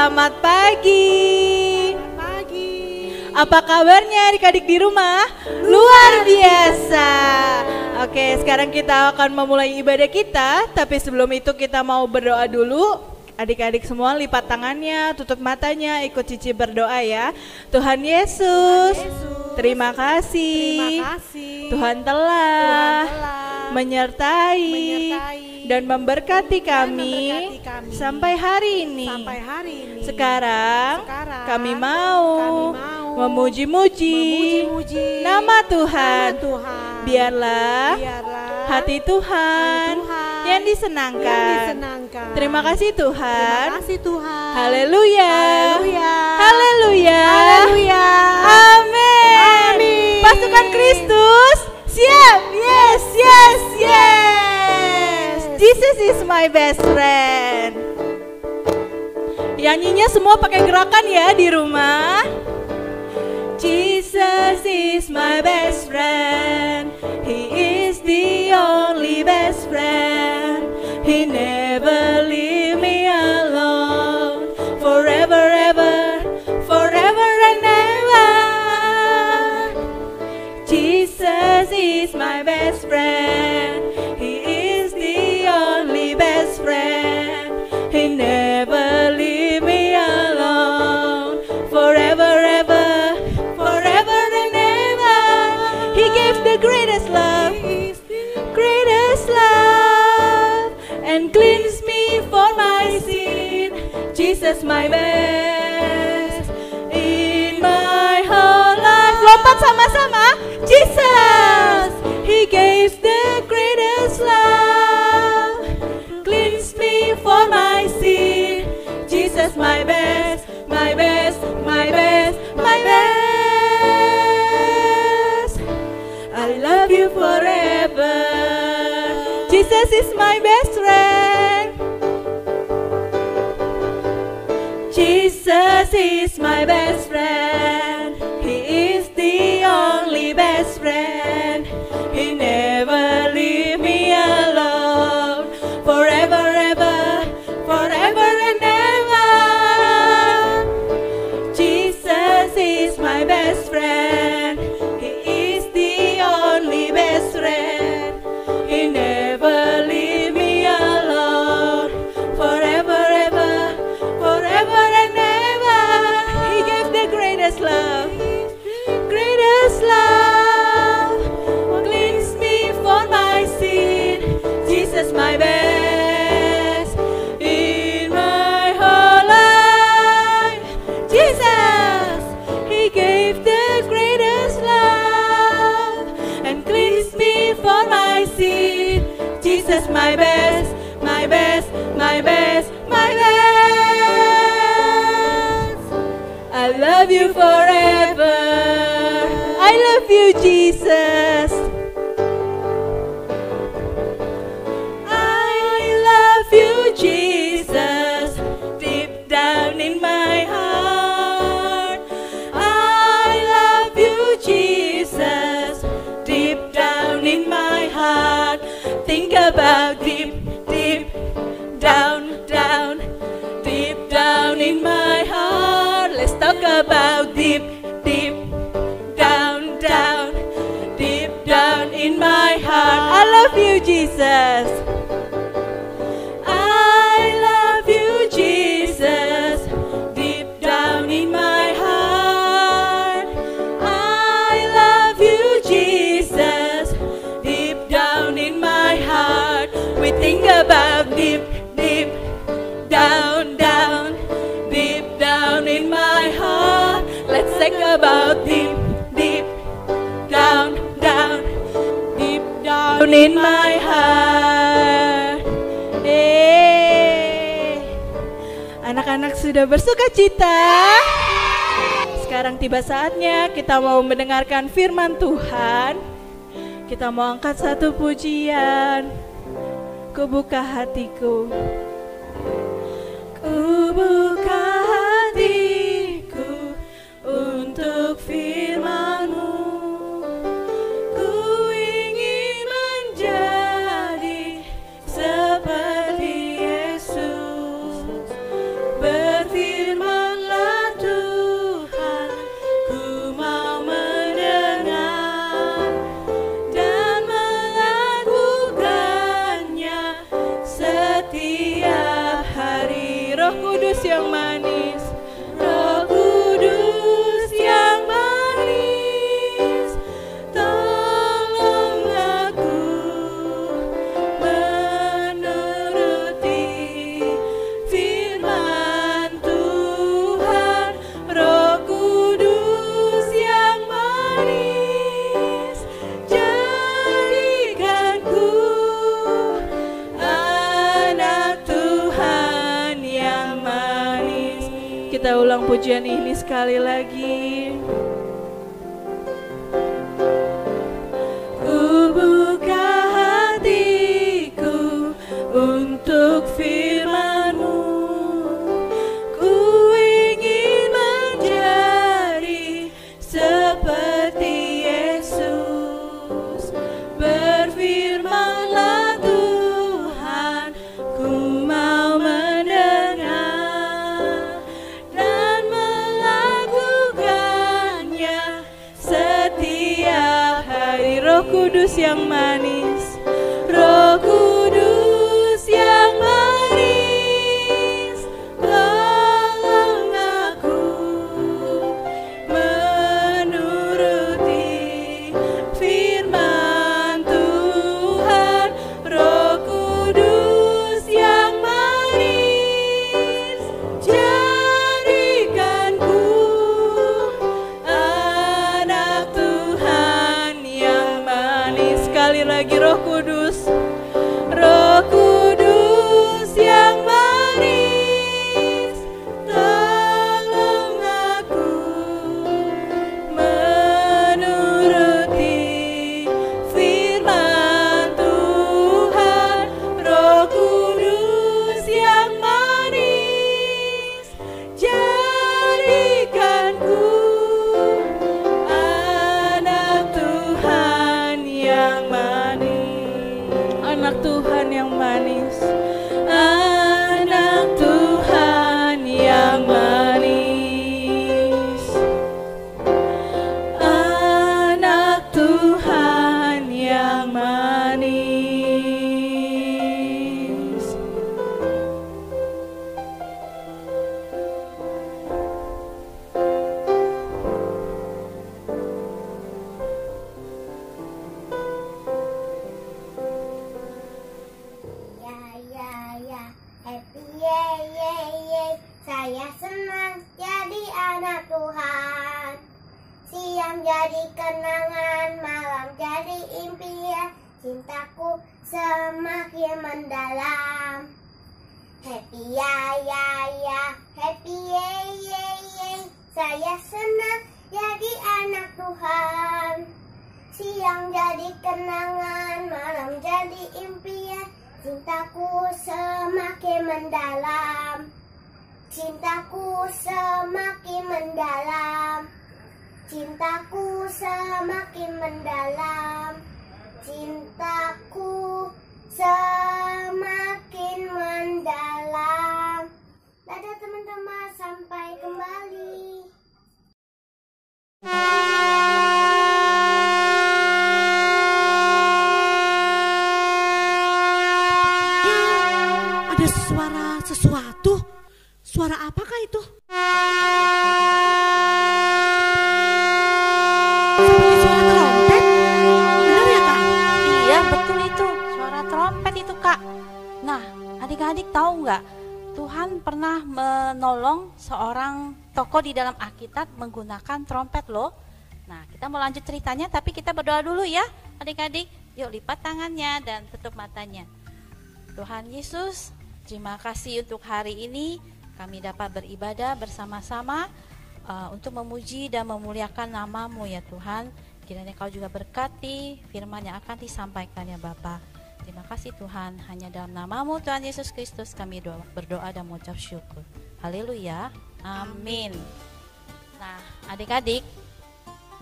Selamat pagi. Apa kabarnya adik-adik di rumah? Luar biasa. Oke, sekarang kita akan memulai ibadah kita. Tapi sebelum itu kita mau berdoa dulu. Adik-adik semua lipat tangannya, tutup matanya, ikut Cici berdoa ya. Tuhan Yesus, terima kasih. Tuhan telah menyertai dan memberkati kami sampai hari ini. Sekarang kami mau memuji-muji nama Tuhan. Biarlah hati Tuhan yang disenangkan. Terima kasih Tuhan. Haleluya. Haleluya. Amin. Pasukan Kristus siap. Yes. Jesus is my best friend. Nyanyinya semua pakai gerakan ya di rumah. Jesus is my best friend. He is the only best friend. He never leave me alone. Forever, ever, forever and ever. Jesus is my best friend. He is the only best friend. He never leave me alone. Forever, ever, forever and ever. He gave the greatest love, and cleanse me for my sin. Jesus my best in my whole life. Lompat sama-sama. Jesus, He gave the greatest love, cleanse me for my sin. Jesus my best, my best, my best, my best. I love you forever. Jesus is my best friend. Jesus is my best friend. He is the only best friend. He never leave me alone. Forever, ever, forever and ever. Jesus is my best friend. He is the only best friend. He never leave me alone. Forever, ever, forever and ever. He gave the greatest love, cleanse me for my sin. Jesus my best in my whole life. Jesus, He gave the greatest love and cleanse me for my sin. Jesus my best, my best, my best, my best. I love you forever. I love you, Jesus. I love you, Jesus. Deep down in my heart. I love you, Jesus. Deep down in my heart. Think about deep down, deep down in my heart. Let's talk about deep down, deep down in my heart. I love you, Jesus. I love you, Jesus. Deep down in my heart. I love you, Jesus. Deep down in my heart. We think about deep down, deep down in my heart. Let's think about deep down, deep down in my heart. Anak-anak sudah bersuka cita. Sekarang tiba saatnya kita mau mendengarkan firman Tuhan. Kita mau angkat satu pujian. Ku buka hatiku. Ku buka hatiku untuk firman-Mu. Ku ingin menjadi seperti Yesus. Berfirman pujian ini sekali lagi. Ku buka hatiku untuk firman-Mu. Ku ingin menjadi seperti Yesus. Berfirmanlah Tuhan, ku mau mendengar dan melakukannya setiap hari. Roh Kudus yang manis, Roh Kudus yang manis, tolong aku menuruti firman Tuhan. Roh Kudus yang manis, jadikanku anak Tuhan yang manis. Sekali lagi, Roh Kudus, Roh Kudus yang manis, tolong aku menuruti firman Tuhan. Roh Kudus yang manis, jadikanku anak Tuhan yang manis. Anak Tuhan yang manis, anak Tuhan yang manis, anak Tuhan yang manis. Happy ye. Saya senang jadi anak Tuhan. Siang jadi kenangan, malam jadi impian. Cintaku semakin mendalam. Happy ya. Happy ye. Saya senang jadi anak Tuhan. Siang jadi kenangan, malam jadi impian. Cintaku semakin mendalam. Cintaku semakin mendalam. Cintaku semakin mendalam. Cintaku semakin mendalam. Dadah teman-teman, sampai kembali. Ada suara sesuatu. Suara apakah itu? Seperti suara trompet. Benar ya, Kak? Iya, betul itu. Suara trompet itu, Kak. Nah, adik-adik tahu nggak? Tuhan pernah menolong seorang tokoh di dalam Alkitab menggunakan trompet loh. Nah, kita mau lanjut ceritanya, tapi kita berdoa dulu ya, adik-adik. Yuk, lipat tangannya dan tutup matanya. Tuhan Yesus, terima kasih untuk hari ini kami dapat beribadah bersama-sama untuk memuji dan memuliakan nama-Mu ya Tuhan. Kiranya Kau juga berkati firman yang akan disampaikan ya Bapa. Terima kasih Tuhan, hanya dalam nama-Mu Tuhan Yesus Kristus kami berdoa dan mengucap syukur. Haleluya, amin. Nah adik-adik,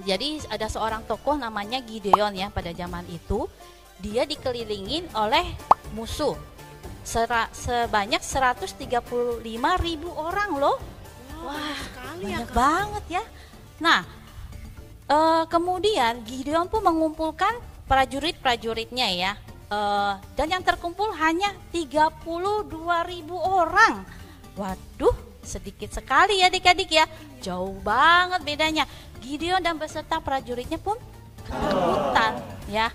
jadi ada seorang tokoh namanya Gideon ya pada zaman itu. Dia dikelilingin oleh musuh sebanyak 135.000 orang loh. Wah, banyak banget ya. Nah, kemudian Gideon pun mengumpulkan prajurit-prajuritnya ya. Dan yang terkumpul hanya 32.000 orang. Waduh, sedikit sekali ya adik-adik ya. Jauh banget bedanya. Gideon dan beserta prajuritnya pun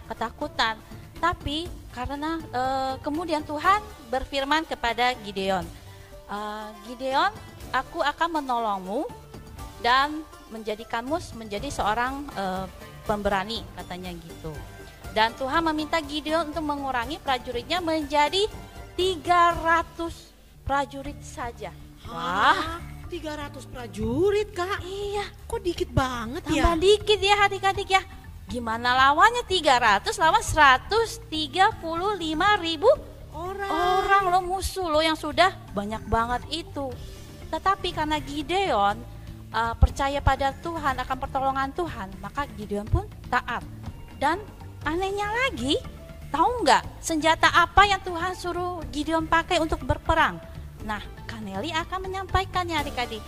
ketakutan. Tapi karena kemudian Tuhan berfirman kepada Gideon, Gideon, aku akan menolongmu dan menjadikanmu menjadi seorang pemberani, katanya gitu. Dan Tuhan meminta Gideon untuk mengurangi prajuritnya menjadi 300 prajurit saja. Wah, 300 prajurit, Kak. Iya, Kok dikit banget ya? tambah dikit ya adik-adik ya. Gimana lawannya 300 lawan 135.000 orang lo, musuh lo yang sudah banyak banget itu. Tetapi karena Gideon percaya pada Tuhan, akan pertolongan Tuhan, maka Gideon pun taat. Dan anehnya lagi, tahu nggak senjata apa yang Tuhan suruh Gideon pakai untuk berperang? Nah, Kaneli akan menyampaikannya adik-adik.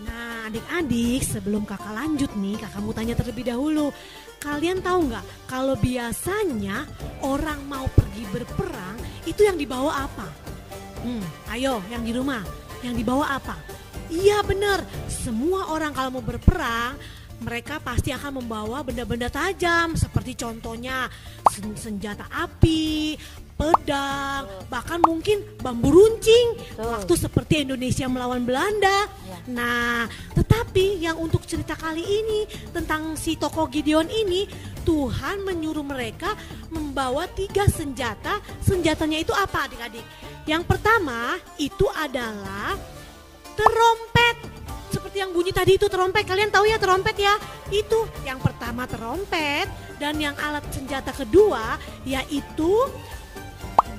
Nah, adik-adik, sebelum kakak lanjut nih, kakak mau tanya terlebih dahulu. Kalian tahu nggak kalau biasanya orang mau pergi berperang itu yang dibawa apa? Ayo, yang di rumah, yang dibawa apa? Iya benar, semua orang kalau mau berperang mereka pasti akan membawa benda-benda tajam seperti contohnya senjata api, pedang, bahkan mungkin bambu runcing. Waktu seperti Indonesia melawan Belanda. Nah, tetapi yang untuk cerita kali ini tentang si tokoh Gideon ini, Tuhan menyuruh mereka membawa 3 senjata. Senjatanya itu apa adik-adik? Yang pertama itu adalah terompet. Seperti yang bunyi tadi itu terompet, kalian tahu ya terompet ya? Itu yang pertama terompet, dan yang alat senjata kedua yaitu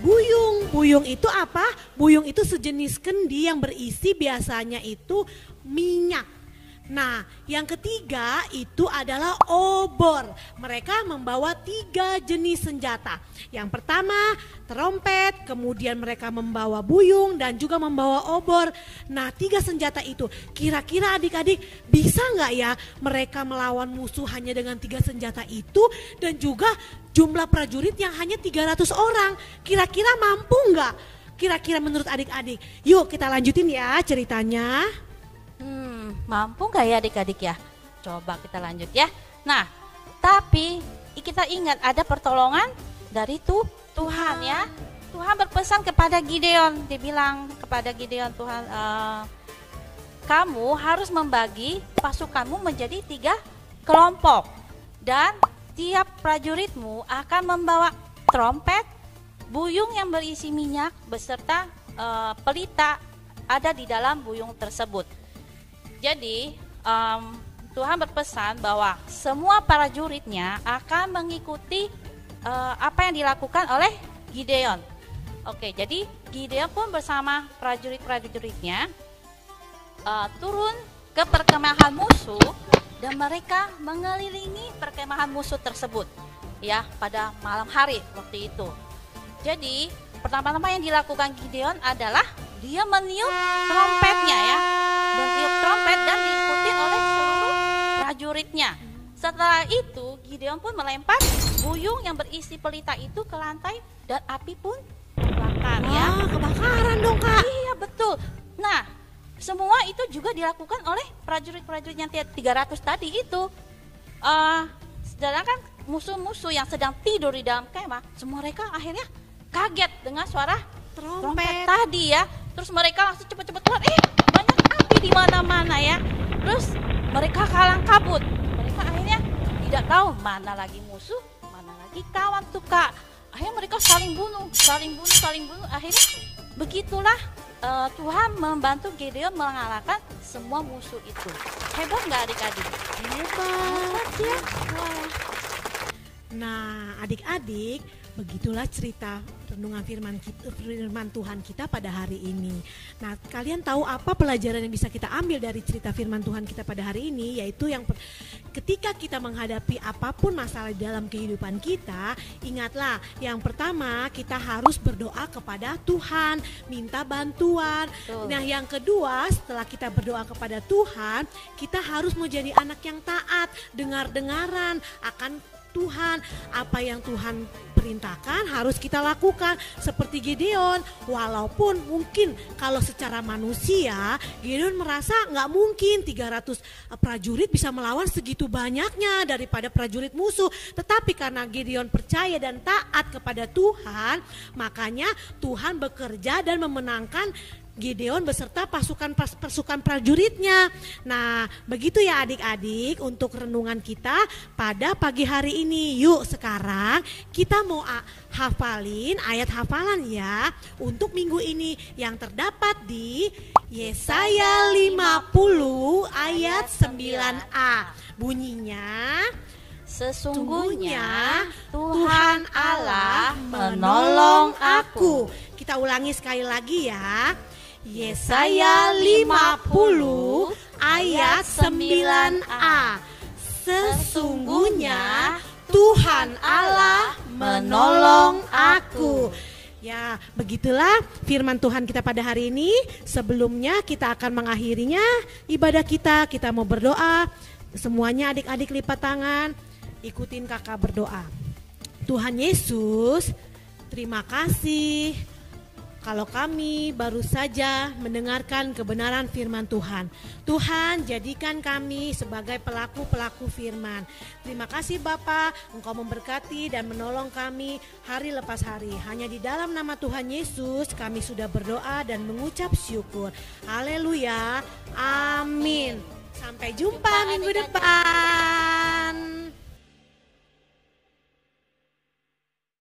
buyung. Buyung itu apa? Buyung itu sejenis kendi yang berisi biasanya itu minyak. Nah, yang ketiga itu adalah obor. Mereka membawa 3 jenis senjata. Yang pertama terompet, kemudian mereka membawa buyung dan juga membawa obor. Nah, 3 senjata itu kira-kira adik-adik bisa nggak ya mereka melawan musuh hanya dengan 3 senjata itu, dan juga jumlah prajurit yang hanya 300 orang. Kira-kira mampu nggak? Kira-kira menurut adik-adik? Yuk kita lanjutin ya ceritanya. Mampu nggak ya adik-adik ya? Coba kita lanjut ya. Nah, tapi kita ingat ada pertolongan dari Tuhan ya. Tuhan berpesan kepada Gideon, dia bilang kepada Gideon, Tuhan, kamu harus membagi pasukanmu menjadi 3 kelompok, dan tiap prajuritmu akan membawa trompet, buyung yang berisi minyak beserta pelita ada di dalam buyung tersebut. Jadi Tuhan berpesan bahwa semua prajuritnya akan mengikuti apa yang dilakukan oleh Gideon. Oke, jadi Gideon pun bersama prajurit-prajuritnya turun ke perkemahan musuh, dan mereka mengelilingi perkemahan musuh tersebut ya pada malam hari waktu itu. Jadi pertama-tama yang dilakukan Gideon adalah dia meniup trompetnya ya, meniup trompet dan diikuti oleh seluruh prajuritnya. Setelah itu Gideon pun melempar buyung yang berisi pelita itu ke lantai, dan api pun terbakar ya. Kebakaran dong Kak. Iya betul. Nah, semua itu juga dilakukan oleh prajurit-prajurit yang 300 tadi itu. Sedangkan musuh-musuh yang sedang tidur di dalam kemah, semua mereka akhirnya kaget dengan suara trompet tadi ya. Terus mereka langsung cepat-cepat keluar, banyak api di mana-mana ya. Terus mereka kalang kabut. Mereka akhirnya tidak tahu mana lagi musuh, mana lagi kawan tuh Kak. Akhirnya mereka saling bunuh. Akhirnya begitulah Tuhan membantu Gideon mengalahkan semua musuh itu. Hebat nggak adik-adik? Hebat ya. Nah, adik-adik, begitulah cerita renungan firman Tuhan kita pada hari ini. Nah, kalian tahu apa pelajaran yang bisa kita ambil dari cerita firman Tuhan kita pada hari ini? Yaitu ketika kita menghadapi apapun masalah dalam kehidupan kita, ingatlah yang pertama kita harus berdoa kepada Tuhan, minta bantuan. Nah, yang kedua setelah kita berdoa kepada Tuhan, kita harus menjadi anak yang taat, dengar-dengaran akan Tuhan. Apa yang Tuhan perintahkan harus kita lakukan, seperti Gideon. Walaupun mungkin kalau secara manusia Gideon merasa nggak mungkin 300 prajurit bisa melawan segitu banyaknya daripada prajurit musuh. Tetapi karena Gideon percaya dan taat kepada Tuhan, makanya Tuhan bekerja dan memenangkan Gideon beserta pasukan prajuritnya. Nah, begitu ya adik-adik untuk renungan kita pada pagi hari ini. Yuk sekarang kita mau hafalin ayat hafalan ya untuk minggu ini yang terdapat di Yesaya 50 ayat 9a. Bunyinya, sesungguhnya Tuhan Allah menolong aku. Kita ulangi sekali lagi ya. Yesaya 50 ayat 9a. Sesungguhnya Tuhan Allah menolong aku. Ya, begitulah firman Tuhan kita pada hari ini. Sebelumnya kita akan mengakhirinya ibadah kita. Kita mau berdoa. Semuanya adik-adik lipat tangan. Ikutin kakak berdoa. Tuhan Yesus, terima kasih kalau kami baru saja mendengarkan kebenaran firman Tuhan. Tuhan, jadikan kami sebagai pelaku-pelaku firman. Terima kasih Bapa, Engkau memberkati dan menolong kami hari lepas hari. Hanya di dalam nama Tuhan Yesus kami sudah berdoa dan mengucap syukur. Haleluya, amin. Sampai jumpa minggu depan.